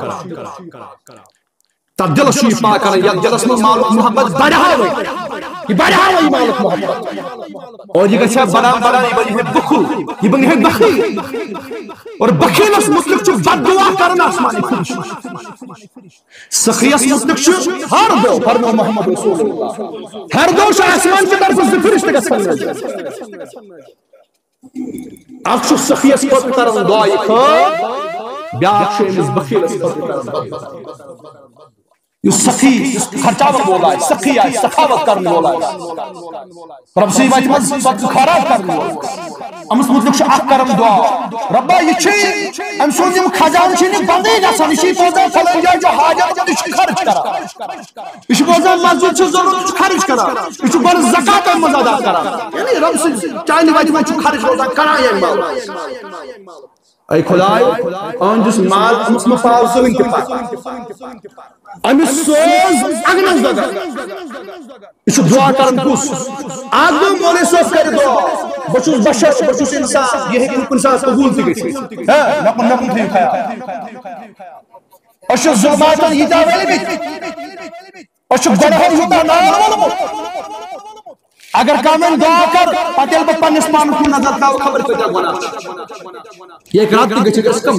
تا دلس شو پاک کران یا دلس میں مالک محبت بڑھاوے یہ بڑھاوے مالک محبت اور یہ گچھا بڑا بڑا یہ بنی ہے بخل یہ بنی ہے بخیل اور بخیلس مطلق چھو بد دعا کرنا آسمانی فرش سخیس مطلق چھو ہر دو فرمو محمد رسول اللہ ہر دو شاہ آسمان کی طرف سے فرشتے کا سنگا اکھ چھو سخیس پر کرن دعائی خواہ بیاک چھو امس بخیلس پر کرن دعائی یہ سخی خرچاوت بولا ہے سخی ہے سخاوت کرنے والا ہے رب سے وقت میں خراب کرنے والا ہے امس مطلق شاہ کرم دعا ربا یہ چھے ام سونیم خزان چھے نہیں بندے جیسا نشی پوزا فلن جائے جو حاجت جو نشی خرچ کرا اسی پوزا مسجد چھے ضرورت چھے خرچ کرا اسی پوزا زکاة مزادہ کرا یعنی رب سے چاہنے وقت میں چھے خرچ ہوتا کرا یہ مال اے خدای آن جس مال امس مفاوضو ان کے پاس امس سوز اگنس دگا اس دعا کرن کس آدم مولی صوف کر دعا بچوس بشر بچوس انسان یہ ہے کہ انسان قبول تھی گئی نقل تھی خیال اشو ظلماتن یہ دعویلی بیت اشو گناہن ہوتا نار والمو اگر کامن دعا کر پتیل بپا نسمان کو نظر کھاو خبر پیدا گناہ یہ ایک رات کی گچھے گس کم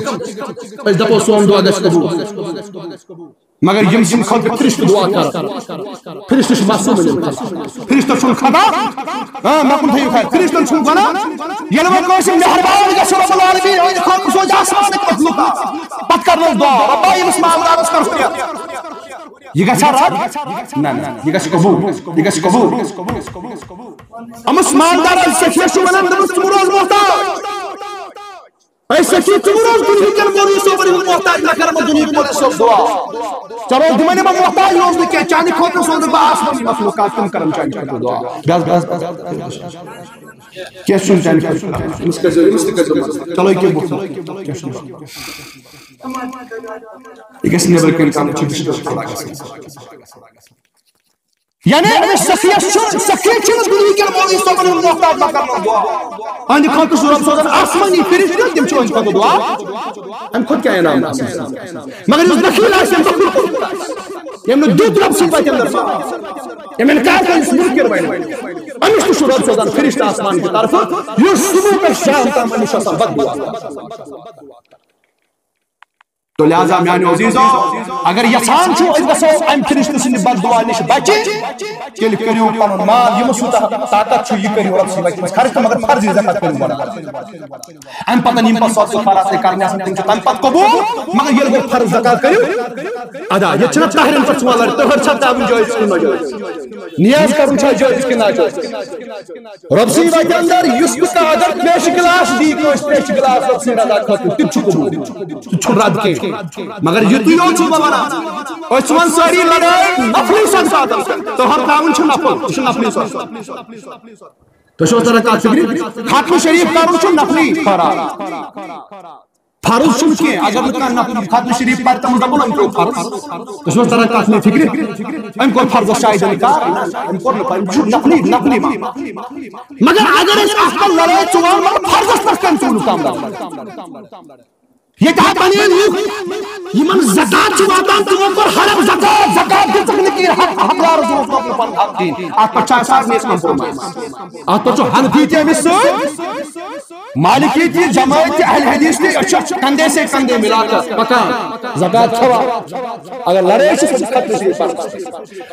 اس دپو سون دعا گس قبول مگر یم سن خلق فرشت دعا کر فرشت چھ معصوم فرشت چھن خطا میں کن تھیو خیر فرشت چھن گناہ یل وہ کوشم مہربان گژھو رب العالمین اور خلق سو آسمان کے مخلوق پت کر دعا ربا یہ مسلمان دارس کر خیا یہ گژھا رات نہ یہ گژھِ قبول یہ گژھِ قبول امس مالدار سکھے چھو ونان دمس روز محتاج اے سکھی روز دنیا کے مولی سو بری محتاج نہ کرم دنیا کے مولی سو دعا چلو دمنے میں محتاج روز نے کہ چاندی کھوتے سو دبا آسمانی مخلوقات کم کرم چاندی کھوتے دعا بس کیا سن چاندی کھوتے چلو ایک بخت یہ کسی نیبر کے انسان چھو بشکر خدا کا سنسا یعنی سخیت چھو دنیا کے مولی سو بری محتاج نہ کرم دعا آنی خلق سورب سوزن آسمانی فرشت تم چھو انچ کو دعا ہم خود کیا انعام مگر اس بخیل آسان بخیل کو یمن دوت رب سی پاتی اندر یمن کار کا اس ملک کے روائن انیس تو سورب سوزن فرشت آسمان کی طرف یہ صبح پر شاہ تا منشا سا بد دعا تو لہذا میانی عزیزو اگر یسان چھو اس بسو ام فرشت سن بد دعا نش بچے کل کریو پانون مال یہ مسوطہ طاقت چھو یہ کریو رب سی بچے خرچ مگر فرضی زکاة کریو بڑا ام پتہ نیم پس وقت فرا سے کرنے آسان تم چھو تم پت قبول مگر یہ لوگ فرض زکاة کریو ادا یہ چھنا تحرین پر سوال ہے تو ہر چھتا ابن جائز کی نجائز نیاز کرن چھا جائز کی نجائز رب سی بچے اندر یس کتا اگر پیش گلاس دی کوش پیش گلاس رب سی رضا کھتو تم چھو قبول چھو رد کے مگر یہ تو چھو بابانا اور چون ساری لڑائی نفلی صدقات تو ہر کامن چھو نفلی صدقات تو شو طرح فکری ختم شریف کارون چھو نفلی فرار فرض چھو کی اگر نکان نفلی ختم شریف پر تم دبل ہم کو فرض تو شو طرح کا فکری ہم کو فرض شاید نکار ہم کو نفلی مگر اگر اس احکام لڑائی چوان فرض تکن چھو کام یہ کہا بنین یمن زکاة چھو واتان تمہوں پر حرم زکاة دل تک نکی حقلار ضرورت کو اپنے پاس حق دین آت پر چاہ سار میں اس کمپرومائز آت پر جو حن دیتے ہیں اس سے مالکی تھی جماعت تھی اہل حدیث تھی کندھے سے کندھے ملا کر مکان زکات کھوا اگر لڑائی سے ختم سے پڑھ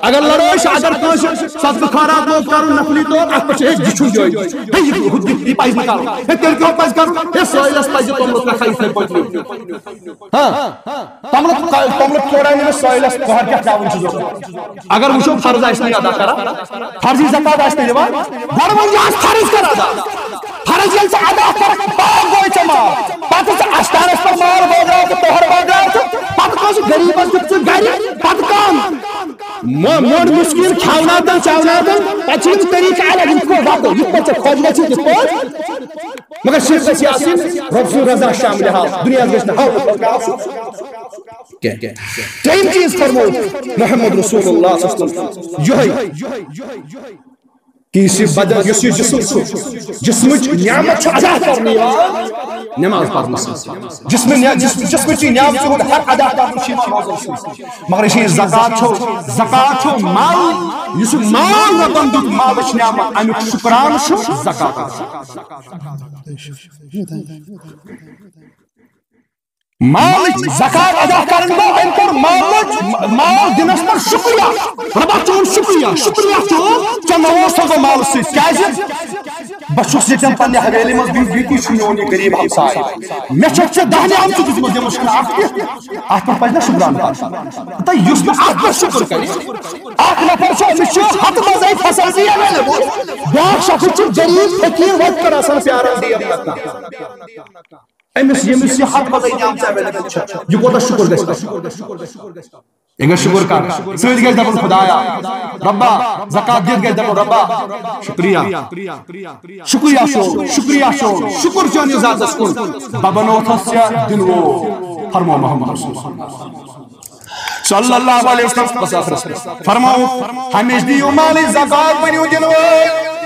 اگر لڑائی سے اگر کوئی صدقہ خیرات نہ کرو نفلی طور اپ سے ایک جچو جوئی ہے یہ پائی نکالو ہے تیل کیوں پاس کرو ہے سوائلس پائی تم لوگ کا خیف ہے پڑھ ہاں تم لوگ تھوڑا میں سوائلس باہر کیا چاون چیزوں اگر وچھو فرض اس نے ادا کرا فرضی زکات اس نے دیوا گھر میں جاس فرض کرا دا فرض یل سے ادا کر پاک گوئی چما پتہ سے اشتارس پر مال بوجھا تو توہر بوجھا پتہ کوئی غریب اس سے گھر پتہ کام موڑ مسکین کھاونا دن چاونا دن پچھل طریقہ الگ ان کو باتو یہ پچھل خوج گچھی جس پوچھ مگر شرک سیاسین رب رضا شامل حال دنیا گشت حال تین چیز فرمو محمد رسول اللہ صلی اللہ علیہ وسلم جو ہے کہ اسی بدن یسی جسم نعمت ادا کرنی نماز پڑھنا جسم چی نعمت چھو حق ادا کرنی چھ مگر اسی زکات چھو مال یس مال ربن دیت مال چھ نعمت امیک شکران چھو زکات مال زکات ادا کرن با ان پر مال دنس پر شکریہ ربا چون شکریہ چون چنو سو مال سے کیازِ بچو یتن پنہ حویلی مز بیتی چھنونی غریب ہمسائے میں چھ دہنے ہم چھ دس مجھ مشکل اخ پر پجنا شکران کر تا یس اخ پر شکر کری اخ نفر چھ مش ہت مزے فصل دی اویلیبل باق شخص چھ غریب فقیر وقت کر اسن پیارا دی اپنا امس یہ حق بدائی نام سے اویلیبل چھ یہ کوتا شکر گژھِ اگر شکر کر سوید گژھِ دپُن خدایا ربا زکات دِتھ گژھِ دپُن ربا شکریہ شو شکر چٲنِس ذاتس کُن بہٕ بنوتھس ژےٚ دِنہٕ وول فرمو محمد رسول صلی اللہ علیہ وسلم بس آخرس فرماؤ ہمیش دیو مالی زکات بنیو دِنہٕ وول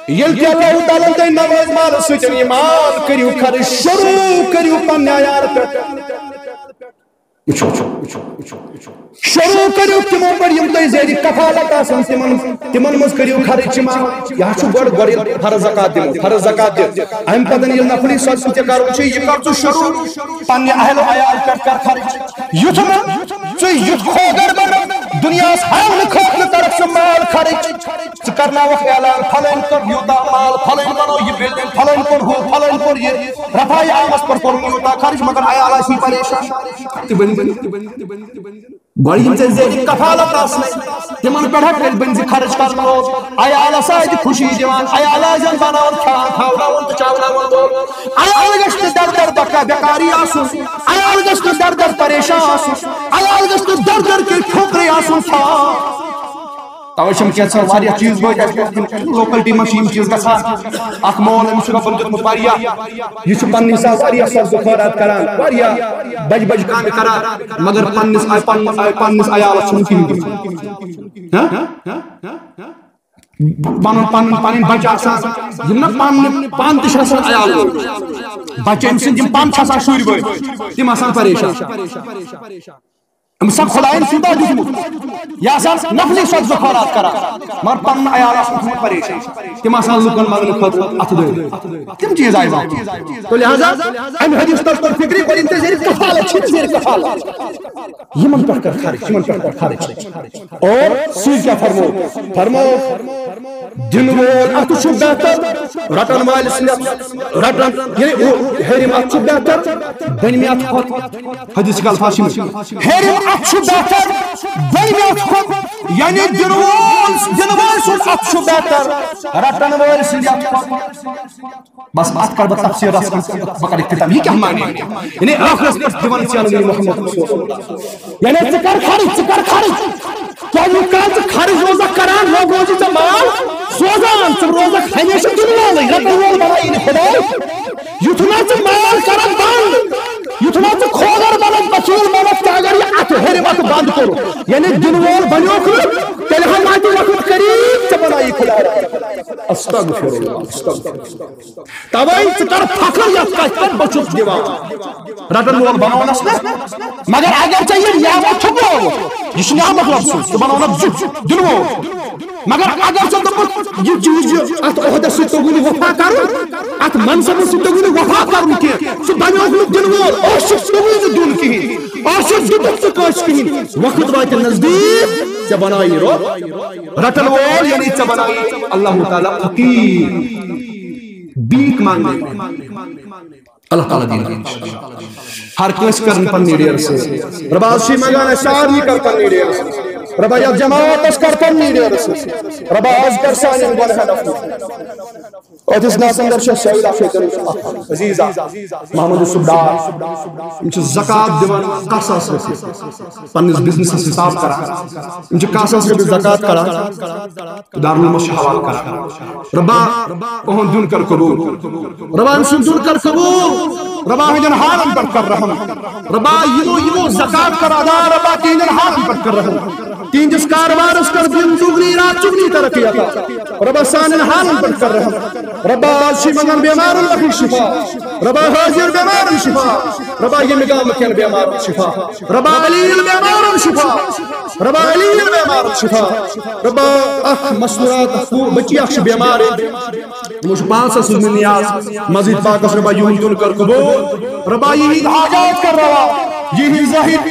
یل کہ اللہ تعالیٰ دے نماز مال سچن ایمان کریو خرچ شروع کریو پنہ عیال پہ شروع کریو تمو پر یم تہ زیادی کفالت آسن تمن مز کریو خرچ یہ گۄڈٕ فرض زکات دِتھ امہ پتہٕ ییٚلہِ نفلی صدقہ تہِ کرُن چھُ یہِ کر ژٕ شروع پننہِ اہل عیال پٮ۪ٹھ کر خرچ یُتھ نہٕ ژٕ یُتھ کھوگر بنکھ دنیاہس ہاونہٕ خٲطرٕ کرکھ ژٕ مال خرچ ژٕ کرناوکھ اعلان پھلٲنۍ کوٚر یوٗتاہ مال پھلٲنۍ بنو یہِ بلڈنگ پھلٲنۍ کوٚر ہُہ پھلٲنۍ کوٚر یہِ رفاع عامس پر کوٚر یوٗتاہ خرچ مگر عیال آسی پریشان گۄڈٕ یِم ژےٚ ذٔریعہٕ کفالت آسنَے تِمن پٮ۪ٹھ ہٮ۪کھ بٔنۍ زِ خرچ کرن وول عیال ہسا اتہِ خوشی دِوان عیال آسن بناوان کھٮ۪وان کھاوناوان تہٕ چاوناوان وول عیال گژھِ نہٕ در در بیکاری آسُن عیال گژھِ نہٕ در در پریشان آسُن عیال گژھِ نہٕ در در کے ٹھوکرے آسُن کھٮ۪وان توے چھم کینٛژھن واریاہ چیٖز وٲتۍ لوکلٹی منٛز چھِ یِم چیٖز گژھان اکھ مول أمِس چھُ رۄبن دیُتمُت واریاہ یہِ چھُ پننہِ حساب واریاہ صدقہٕ خیرات کران واریاہ بجہِ بجہِ کامہِ کران مگر پننِس عیالس چھُنہٕ کِہیٖنۍ پنٕنۍ بچہِ آسان یِم نہٕ پانہٕ تہِ چھِ آسان عیال بچہِ أمۍ سٕنٛدۍ یِم پانہٕ چھِ آسان شُرۍ وٲلۍ تِم آسان پریشان أمِس چھا خۄدایَن سیوٗداہ دیُتمُت یہِ آسان نفلی صدقہٕ خیرات کران مگر پنُن عیال آسان تھوٚمُت پریشان تِم آسان لُکن منٛگنہٕ خٲطرٕ اَتھٕ دٲرِتھ تِم چیٖز آیہِ وۄنۍ تو لہذا اَمہِ حدیث تل کٔر فِکرِ گۄڈٕ یِم ژےٚ ذٔریعہٕ کفالت چھِ ذٔریعہٕ کفالت یِمن پٮ۪ٹھ کر خرچ یِمن پٮ۪ٹھ کر خرچ اور سُے کیٛاہ فرمو دِنہٕ وول اَتھٕ چھُ بہتر رٹن والہِ سٕنٛدِ رٹن ہیرِم اَتھٕ چھُ بہتر بٔنمہِ اَتھٕ کھۄتہٕ حدیث کے الفاظ چھِ ہیرِم اَتھٕ چھُ بہتر بٔنمہِ اَتھٕ کھۄتہٕ یعنی دِنہٕ وول سُنٛد اَتھٕ چھُ بہتر رٹن وٲلۍ سٕنٛدِ اَتھٕ کھۄتہٕ بس اتھ کر بہٕ تفسیٖر بہٕ کرٕ اختتام یہِ کیٛاہ معنی یعنی ٲخرس پٮ۪ٹھ دِوان ژےٚ محمد یعنی ژٕ کر خرچ کیٛازِ یوٗت کال ژٕ خرچ روزکھ کران روزی ژےٚ مال سوزان ژٕ روزکھ ہمیشہ دِنہٕ وولٕے رٹن وول بنایی نہٕ خۄداے یُتھ نہ ژٕ مال کرکھ بنٛد یُتھ نہ ژٕ کھوگر بنکھ بخیل بنکھ تہٕ اگر یہِ اتھٕ ہیرِم اتھٕ بنٛد کوٚرُکھ یعنی دِنہٕ وول بنیوکھ نہٕ تیٚلہِ ہا واتہِ وقت قریٖب ژےٚ بنایی خۄداے استغفر اللہ توے ژٕ کر فخر یتھ کتھِ پٮ۪ٹھ بہٕ چھُس دِوان رٹن وول بناونس نہٕ مگر اگر ژےٚ یہِ نعمت ٹھُکرٲوُکھ یہِ چھُ نعمت رۄب سٕنٛز ژٕ بناونکھ زیُٹھ دِنہٕ وول مگر اگر ژٕ دوٚپُکھ یہِ چیٖز اتھ عہدس سۭتۍ توٚگُے نہٕ وفا کرُن اتھ منصبس سۭتۍ توٚگُے نہٕ وفا کرُن کینٛہہ سُہ بنیوکھ نہٕ دِنہٕ وول عاشق توٚگُے نہٕ دیُن کِہیٖنۍ عاشق دیُتُکھ ژٕ کٲنٛسہِ کِہیٖنۍ وقت واتہِ نزدیٖک ژےٚ بنایی رۄب رٹن وول یعنی ژےٚ بنایی اللہ تعالیٰ فقیر بیٖک مانگنے اللہ تعالیٰ دین ہر کٲنٛسہِ کرن پننہِ ڈیرٕ سۭتۍ رۄبا آز چھُے منگان اَسہِ سارنٕے کر پننہِ ڈیرٕ سۭتۍ رۄبا یتھ جماعتس کر پننہِ ڈیرٕ سۭتۍ رۄبا آز کر سانٮ۪ن گۄنہن افوٗ أتھِس ناس اندر چھِ شہید اکھ عزیزا محمد یوسف ڈار یِم چھِ زکات دِوان 10 ساس رۄپیہِ پننِس بِزنِسس حساب کران یِم چھِ 10 ساس رۄپیہِ زکات کران دارالعلومس چھِ حوالہٕ کران رۄبا اُہُنٛد دیُن کر قبوٗل رۄبا أمۍ سُنٛد دیُن کر قبوٗل رۄبا ہٕنٛدٮ۪ن حالن پٮ۪ٹھ کر رحم رۄبا یِمو زکات کر ادا رۄبا تِہنٛدٮ۪ن حالن پٮ۪ٹھ کر رحم تِہنٛدِس کاربارس کر دِن دُگنی رات چُگنی ترقی عطا رۄبا سانٮ۪ن حالن پٮ۪ٹھ کر رحم رۄبا آز چھِ منگان بیمارن لکھن شفا رۄبا حٲضر بیمارن شفا رۄبا ییٚمہِ گامہٕ کٮ۪ن بیمارن شفا رۄبا علیل بیمارن شفا رۄبا علیل بیمارن شفا رۄبا اکھ مسنورات بچی اکھ چھِ بیمار یِمو چھُ 5 ساس سوٗزمٕتۍ نیاز مسجد پاکس رۄبا یِہُنٛد دیُن کر قبوٗل رۄبا یِہِنٛدۍ حاجات کر روا یِہِنٛدۍ ظٲہِر